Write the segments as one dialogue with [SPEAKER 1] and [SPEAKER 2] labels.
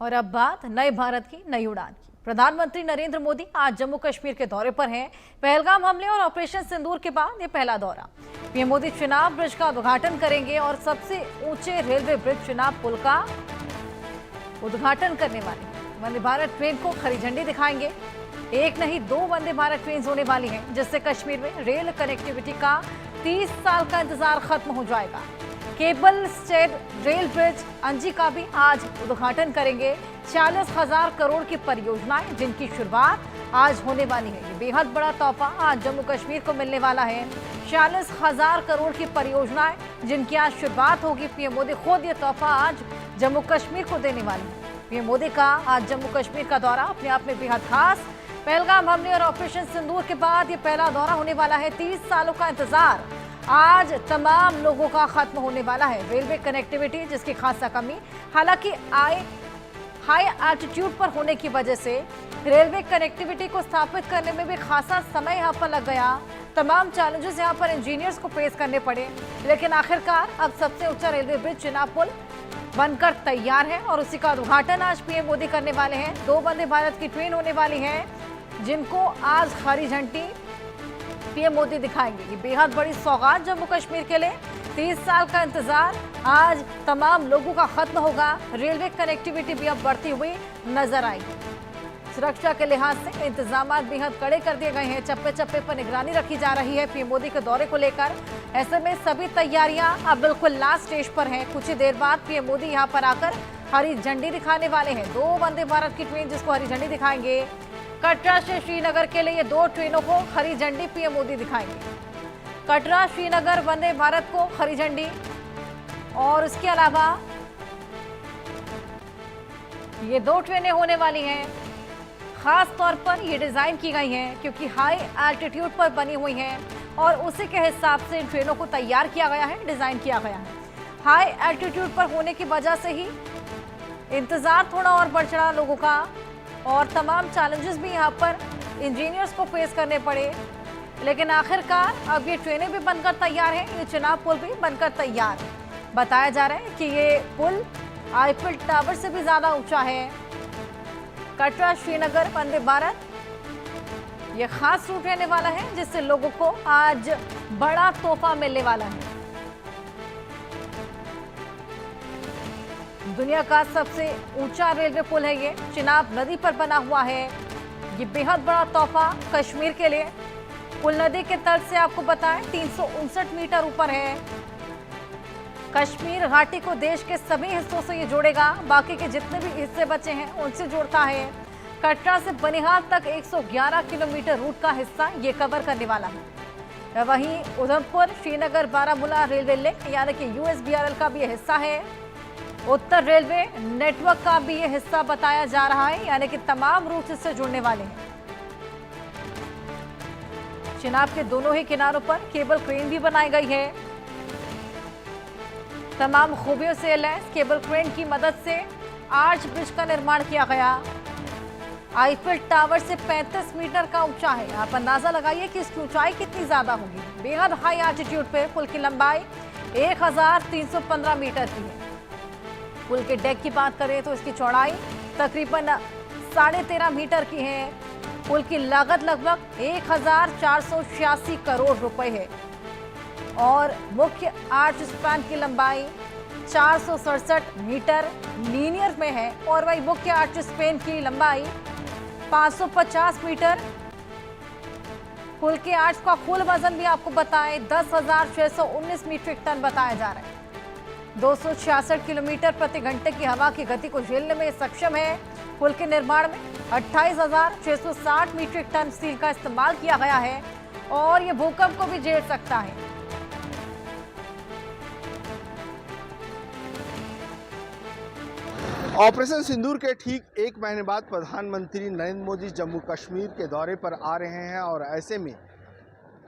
[SPEAKER 1] और अब बात नए भारत की नई उड़ान की। प्रधानमंत्री नरेंद्र मोदी आज जम्मू कश्मीर के दौरे पर हैं। पहलगाम हमले और ऑपरेशन सिंदूर के बाद ये पहला दौरा। पीएम मोदी चिनाब ब्रिज का उद्घाटन करेंगे और सबसे ऊंचे रेलवे ब्रिज चिनाब पुल का उद्घाटन करने वाले वंदे भारत ट्रेन को हरी झंडी दिखाएंगे। एक नहीं दो वंदे भारत ट्रेन होने वाली हैं, जिससे कश्मीर में रेल कनेक्टिविटी का 30 साल का इंतजार खत्म हो जाएगा। केबल स्टेड रेल ब्रिज अंजी का भी आज उद्घाटन करेंगे। 40,000 करोड़ की परियोजनाएं जिनकी शुरुआत आज होने वाली है। ये बेहद बड़ा तोहफा आज जम्मू कश्मीर को मिलने वाला है। 40,000 करोड़ की परियोजनाएं जिनकी आज शुरुआत होगी। पीएम मोदी खुद ये तोहफा आज जम्मू कश्मीर को देने वाले हैं। पीएम मोदी का आज जम्मू कश्मीर का दौरा अपने आप में बेहद खास। पहलगाम हमले और ऑपरेशन सिंदूर के बाद ये पहला दौरा होने वाला है। 30 सालों का इंतजार आज तमाम लोगों का खत्म होने वाला है। रेलवे कनेक्टिविटी जिसकी खासा कमी, हालांकि हाई एल्टीट्यूड पर होने की वजह से रेलवे कनेक्टिविटी को स्थापित करने में भी खासा समय यहाँ पर लग गया। तमाम चैलेंजेस यहाँ पर इंजीनियर्स को फेस करने पड़े, लेकिन आखिरकार अब सबसे ऊंचा रेलवे ब्रिज चिनाब पुल बनकर तैयार है और उसी का उद्घाटन आज पीएम मोदी करने वाले हैं। 2 वंदे भारत की ट्रेन होने वाली है, जिनको आज हरी झंडी पीएम मोदी दिखाएंगे। ये बेहद बड़ी सौगात जम्मू कश्मीर के लिए। 30 साल का इंतजार आज तमाम लोगों का खत्म होगा। रेलवे कनेक्टिविटी भी अब बढ़ती हुई नजर आएगी। सुरक्षा के लिहाज से इंतजाम बेहद कड़े कर दिए गए हैं। चप्पे चप्पे पर निगरानी रखी जा रही है पीएम मोदी के दौरे को लेकर। ऐसे में सभी तैयारियां अब बिल्कुल लास्ट स्टेज पर हैं। कुछ ही देर बाद पीएम मोदी यहां पर आकर हरी झंडी दिखाने वाले हैं। 2 वंदे भारत की ट्रेन जिसको हरी झंडी दिखाएंगे। कटरा से श्रीनगर के लिए ये 2 ट्रेनों को हरी झंडी पीएम मोदी दिखाएंगे। कटरा श्रीनगर वंदे भारत को हरी झंडी, और इसके अलावा ये 2 ट्रेनें होने वाली हैं। खास तौर पर ये डिजाइन की गई हैं क्योंकि हाई एल्टीट्यूड पर बनी हुई हैं और उसी के हिसाब से इन ट्रेनों को तैयार किया गया है, डिजाइन किया गया है। हाई एल्टीट्यूड पर होने की वजह से ही इंतजार थोड़ा और बढ़ चढ़ा लोगों का, और तमाम चैलेंजेस भी यहाँ पर इंजीनियर्स को फेस करने पड़े, लेकिन आखिरकार अब ये ट्रेनें भी बनकर तैयार हैं। ये चिनाब पुल भी बनकर तैयार है। बताया जा रहा है कि ये पुल आईफिल टावर से भी ज्यादा ऊंचा है। कटरा श्रीनगर वंदे भारत ये खास रूट रहने वाला है, जिससे लोगों को आज बड़ा तोहफा मिलने वाला है। दुनिया का सबसे ऊंचा रेलवे पुल है ये, चिनाब नदी पर बना हुआ है। ये बेहद बड़ा तोहफा कश्मीर के लिए। पुल नदी के तट से आपको बताएं 359 मीटर ऊपर है। कश्मीर घाटी को देश के सभी हिस्सों से ये जोड़ेगा। बाकी के जितने भी हिस्से बचे हैं उनसे जोड़ता है। कटरा से बनिहाल तक 111 किलोमीटर रूट का हिस्सा ये कवर करने वाला है। वहीं उधमपुर श्रीनगर बारामूला रेलवे लिंक यानी कि USBRL का भी ये हिस्सा है। उत्तर रेलवे नेटवर्क का भी ये हिस्सा बताया जा रहा है, यानी कि तमाम रूट इससे जुड़ने वाले हैं। चिनाब के दोनों ही किनारों पर केबल क्रेन भी बनाई गई है। तमाम खूबियों से लैस केबल क्रेन की मदद से आर्च ब्रिज का निर्माण किया गया। आईफिल टावर से 35 मीटर का ऊंचा है। आप अंदाजा लगाइए कि इसकी ऊंचाई कितनी ज्यादा होगी। बेहद हाई एल्टीट्यूड पे पुल की लंबाई 1315 मीटर की है। पुल के डेक की बात करें तो इसकी चौड़ाई तकरीबन 13.5 मीटर की है। पुल की लागत लगभग 1486 करोड़ रुपए है और मुख्य आर्च स्पैन की लंबाई 467 मीटर लीनियर में है, और वही मुख्य आर्च स्पैन की लंबाई 550 मीटर। पुल के आर्च का कुल वजन भी आपको बताएं 10,619 मीट्रिक टन बताया जा रहा है। 266 किलोमीटर प्रति घंटे की हवा की गति को झेलने में सक्षम है। पुल के निर्माण में 28,660 मीट्रिक टन स्टील का इस्तेमाल किया गया है और ये भूकंप को भी झेल सकता है।
[SPEAKER 2] ऑपरेशन सिंदूर के ठीक 1 महीने बाद प्रधानमंत्री नरेंद्र मोदी जम्मू कश्मीर के दौरे पर आ रहे हैं और ऐसे में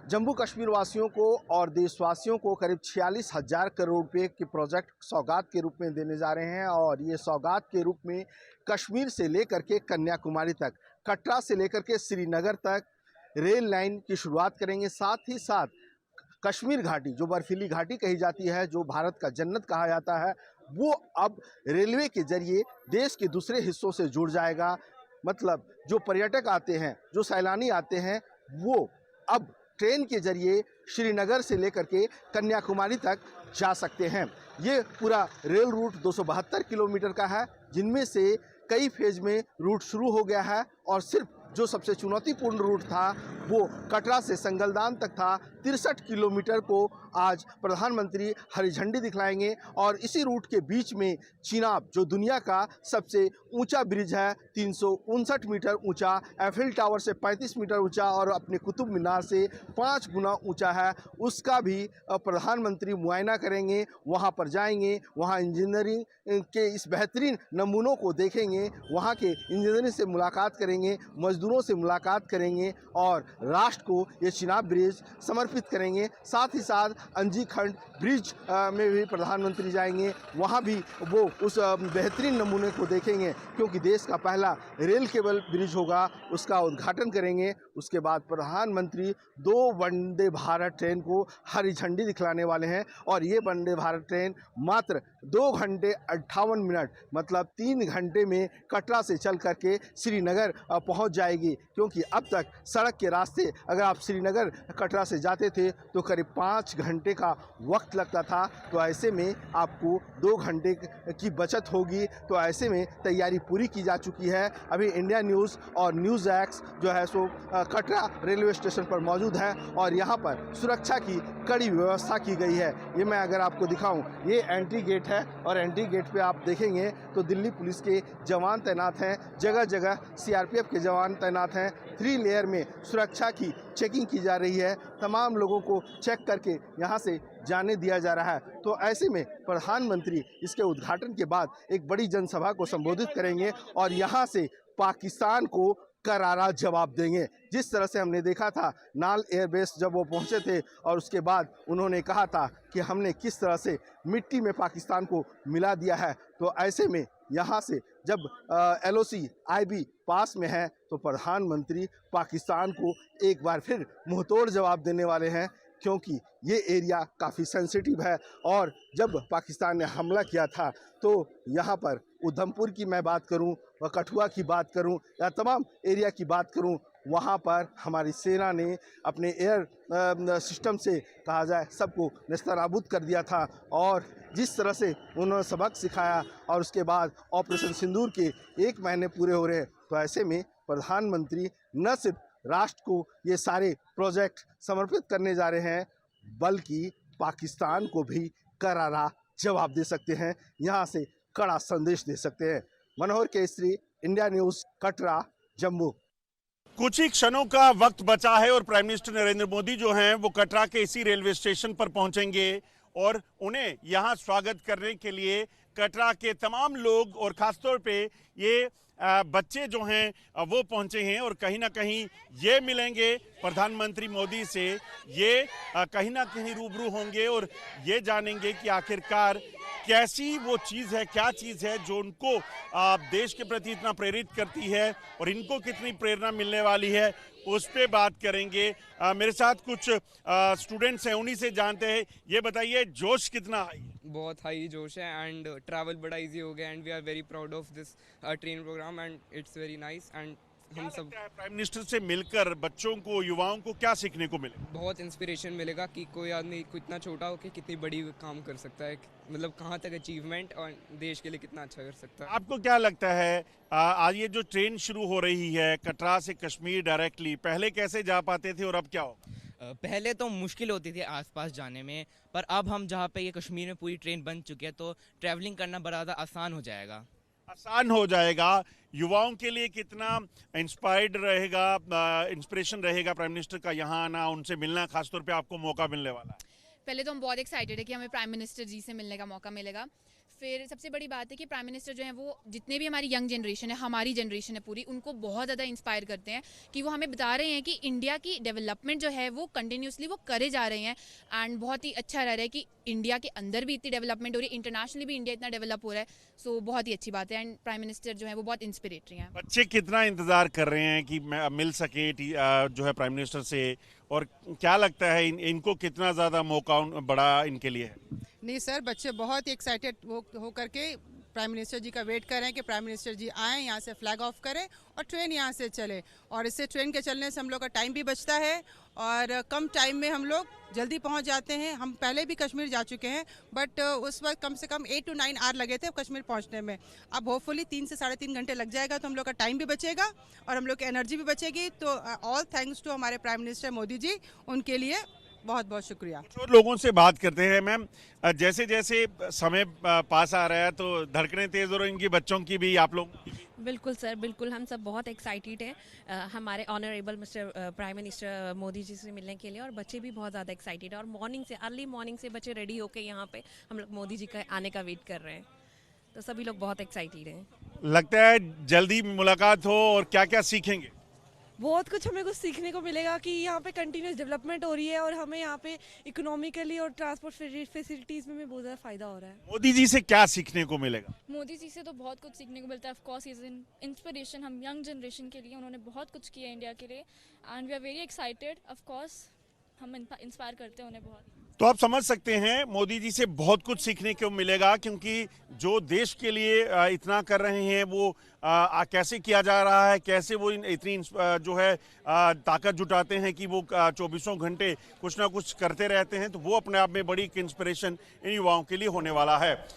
[SPEAKER 2] जम्मू कश्मीर वासियों को और देशवासियों को करीब 46,000 करोड़ रुपए के प्रोजेक्ट सौगात के रूप में देने जा रहे हैं। और ये सौगात के रूप में कश्मीर से लेकर के कन्याकुमारी तक, कटरा से लेकर के श्रीनगर तक रेल लाइन की शुरुआत करेंगे। साथ ही साथ कश्मीर घाटी, जो बर्फीली घाटी कही जाती है, जो भारत का जन्नत कहा जाता है, वो अब रेलवे के जरिए देश के दूसरे हिस्सों से जुड़ जाएगा। मतलब जो पर्यटक आते हैं, जो सैलानी आते हैं, वो अब ट्रेन के जरिए श्रीनगर से लेकर के कन्याकुमारी तक जा सकते हैं। ये पूरा रेल रूट 272 किलोमीटर का है, जिनमें से कई फेज में रूट शुरू हो गया है और सिर्फ जो सबसे चुनौतीपूर्ण रूट था वो कटरा से संगलदान तक था। 63 किलोमीटर को आज प्रधानमंत्री हरी झंडी दिखलाएंगे और इसी रूट के बीच में चिनाब, जो दुनिया का सबसे ऊंचा ब्रिज है, 359 मीटर ऊंचा, एफिल टावर से 35 मीटर ऊंचा और अपने कुतुब मीनार से 5 गुना ऊंचा है, उसका भी प्रधानमंत्री मुआयना करेंगे। वहां पर जाएंगे, वहां इंजीनियरिंग के इस बेहतरीन नमूनों को देखेंगे, वहां के इंजीनियरिंग से मुलाकात करेंगे, मजदूरों से मुलाकात करेंगे और राष्ट्र को ये चिनाब ब्रिज समर्पित करेंगे। साथ ही साथ अंजी खंड ब्रिज में भी प्रधानमंत्री जाएंगे, वहाँ भी वो उस बेहतरीन नमूने को देखेंगे, क्योंकि देश का पहला रेल केबल ब्रिज होगा, उसका उद्घाटन करेंगे। उसके बाद प्रधानमंत्री 2 वंदे भारत ट्रेन को हरी झंडी दिखलाने वाले हैं और ये वंदे भारत ट्रेन मात्र 2 घंटे 58 मिनट मतलब 3 घंटे में कटरा से चल करके श्रीनगर पहुंच जाएगी। क्योंकि अब तक सड़क के रास्ते अगर आप श्रीनगर कटरा से जाते थे तो करीब 5 घंटे का वक्त लगता था, तो ऐसे में आपको 2 घंटे की बचत होगी। तो ऐसे में तैयारी पूरी की जा चुकी है। अभी इंडिया न्यूज़ और न्यूज़ एक्स जो है सो कटरा रेलवे स्टेशन पर मौजूद है और यहाँ पर सुरक्षा की कड़ी व्यवस्था की गई है। ये मैं अगर आपको दिखाऊं, ये एंट्री गेट है और एंट्री गेट पे आप देखेंगे तो दिल्ली पुलिस के जवान तैनात हैं, जगह जगह सीआरपीएफ के जवान तैनात हैं। 3 लेयर में सुरक्षा की चेकिंग की जा रही है, तमाम लोगों को चेक करके यहाँ से जाने दिया जा रहा है। तो ऐसे में प्रधानमंत्री इसके उद्घाटन के बाद एक बड़ी जनसभा को संबोधित करेंगे और यहाँ से पाकिस्तान को करारा जवाब देंगे। जिस तरह से हमने देखा था नाल एयरबेस जब वो पहुंचे थे और उसके बाद उन्होंने कहा था कि हमने किस तरह से मिट्टी में पाकिस्तान को मिला दिया है, तो ऐसे में यहाँ से जब LOC IB पास में है तो प्रधानमंत्री पाकिस्तान को एक बार फिर मुंहतोड़ जवाब देने वाले हैं, क्योंकि ये एरिया काफ़ी सेंसिटिव है। और जब पाकिस्तान ने हमला किया था तो यहाँ पर उधमपुर की मैं बात करूँ व कठुआ की बात करूँ या तमाम एरिया की बात करूँ, वहाँ पर हमारी सेना ने अपने एयर सिस्टम से कहा जाए सबको नेस्तनाबूद कर दिया था। और जिस तरह से उन्होंने सबक सिखाया और उसके बाद ऑपरेशन सिंदूर के 1 महीने पूरे हो रहे हैं, तो ऐसे में प्रधानमंत्री न सिर्फ राष्ट्र को ये सारे प्रोजेक्ट समर्पित करने जा रहे हैं, बल्कि पाकिस्तान को भी करारा जवाब दे सकते हैं, यहाँ से कड़ा संदेश दे सकते हैं। मनोहर केसरी, इंडिया न्यूज़, कटरा, जम्मू।
[SPEAKER 3] कुछ ही क्षणों का वक्त बचा है और प्राइम मिनिस्टर नरेंद्र मोदी जो हैं वो कटरा के इसी रेलवे स्टेशन पर पहुंचेंगे और उन्हें यहां स्वागत करने के लिए कटरा के तमाम लोग और खासतौर पे ये बच्चे जो हैं वो पहुंचे हैं और कहीं ना कहीं ये मिलेंगे प्रधानमंत्री मोदी से, ये कहीं ना कहीं रूबरू होंगे और ये जानेंगे कि आखिरकार कैसी वो चीज़ है, क्या चीज़ है जो उनको देश के प्रति इतना प्रेरित करती है और इनको कितनी प्रेरणा मिलने वाली है, उस पे बात करेंगे। मेरे साथ कुछ स्टूडेंट्स हैं, उन्हीं से जानते हैं। ये बताइए जोश कितना है?
[SPEAKER 4] बहुत हाई जोश है एंड ट्रैवल बड़ा इजी हो गया and we are very proud of this train programme and it's very nice and हम सब
[SPEAKER 3] प्राइम मिनिस्टर से मिलकर बच्चों को, युवाओं को क्या सीखने को मिले?
[SPEAKER 4] बहुत इंस्पिरेशन मिलेगा कि कोई आदमी कितना छोटा होकर कितनी बड़ी काम कर सकता है, मतलब कहाँ तक अचीवमेंट और देश के लिए कितना अच्छा कर सकता है।
[SPEAKER 3] आपको क्या लगता है आज ये जो ट्रेन शुरू हो रही है कटरा से कश्मीर डायरेक्टली, पहले कैसे जा पाते थे और अब क्या होगा?
[SPEAKER 5] पहले तो मुश्किल होती थी आसपास जाने में, पर अब हम जहाँ पे ये कश्मीर में पूरी ट्रेन बन चुकी है तो ट्रैवलिंग करना बड़ा ज़्यादा आसान हो जाएगा।
[SPEAKER 3] आसान हो जाएगा। युवाओं के लिए कितना इंस्पायर्ड रहेगा, इंस्पिरेशन रहेगा प्राइम मिनिस्टर का यहाँ आना, उनसे मिलना, खासतौर पे आपको मौका मिलने वाला है?
[SPEAKER 6] पहले तो हम बहुत एक्साइटेड है कि हमें प्राइम मिनिस्टर जी से मिलने का मौका मिलेगा। फिर सबसे बड़ी बात है कि प्राइम मिनिस्टर जो है वो जितने भी हमारी यंग जनरेशन है, हमारी जनरेशन है पूरी, उनको बहुत ज़्यादा इंस्पायर करते हैं कि वो हमें बता रहे हैं कि इंडिया की डेवलपमेंट जो है वो कंटिन्यूसली वो करे जा रहे हैं एंड बहुत ही अच्छा रह रहा है कि इंडिया के अंदर भी इतनी डेवलपमेंट हो रही है, इंटरनेशनली भी इंडिया इतना डेवलप हो रहा है। सो बहुत ही अच्छी बात है एंड प्राइम मिनिस्टर जो है वो बहुत इंस्पिरेटरी हैं।
[SPEAKER 3] बच्चे कितना इंतज़ार कर रहे हैं कि मिल सके जो है प्राइम मिनिस्टर से, और क्या लगता है इनको कितना ज़्यादा मौका बड़ा इनके लिए है?
[SPEAKER 7] नहीं सर, बच्चे बहुत ही एक्साइटेड हो करके प्राइम मिनिस्टर जी का वेट कर रहे हैं कि प्राइम मिनिस्टर जी आएँ, यहाँ से फ्लैग ऑफ करें और ट्रेन यहाँ से चले। और इससे ट्रेन के चलने से हम लोग का टाइम भी बचता है और कम टाइम में हम लोग जल्दी पहुँच जाते हैं। हम पहले भी कश्मीर जा चुके हैं, बट उस वक्त कम से कम 8 to 9 आवर लगे थे कश्मीर पहुँचने में। अब होपफुली 3 से 3.5 घंटे लग जाएगा, तो हम लोग का टाइम भी बचेगा और हम लोग की एनर्जी भी बचेगी। तो ऑल थैंक्स टू हमारे प्राइम मिनिस्टर मोदी जी, उनके लिए बहुत बहुत शुक्रिया।
[SPEAKER 3] जो लोगों से बात करते हैं मैम, जैसे जैसे समय पास आ रहा है तो धड़कनें तेज हो रही, इनकी बच्चों की भी, आप लोग की भी?
[SPEAKER 8] बिल्कुल सर, बिल्कुल हम सब बहुत एक्साइटेड हैं हमारे honourable mister prime minister Modi ji से मिलने के लिए, और बच्चे भी बहुत ज़्यादा एक्साइटेड हैं। और मॉर्निंग से, अर्ली मॉर्निंग से बच्चे रेडी होकर यहाँ पे हम लोग मोदी जी का आने का वेट कर रहे हैं, तो सभी लोग बहुत एक्साइटेड हैं।
[SPEAKER 3] लगता है जल्दी मुलाकात हो और क्या क्या सीखेंगे?
[SPEAKER 9] बहुत कुछ हमें कुछ सीखने को मिलेगा कि यहाँ पे कंटिन्यूस डेवलपमेंट हो रही है और हमें यहाँ पे इकोनॉमिकली और ट्रांसपोर्ट फैसिलिटीज़ में भी बहुत ज़्यादा फ़ायदा हो रहा है।
[SPEAKER 3] मोदी जी से क्या सीखने को मिलेगा?
[SPEAKER 10] मोदी जी से तो बहुत कुछ सीखने को मिलता है। Of course is an inspiration हम यंग जनरेशन के लिए, उन्होंने बहुत कुछ किया इंडिया के लिए and we are very excited. Of course हम इंस्पायर करते हैं उन्हें बहुत।
[SPEAKER 3] तो आप समझ सकते हैं मोदी जी से बहुत कुछ सीखने को मिलेगा, क्योंकि जो देश के लिए इतना कर रहे हैं वो कैसे किया जा रहा है, कैसे वो इतनी जो है ताकत जुटाते हैं कि वो 24 घंटे कुछ ना कुछ करते रहते हैं, तो वो अपने आप में बड़ी एक इंस्पिरेशन इन युवाओं के लिए होने वाला है।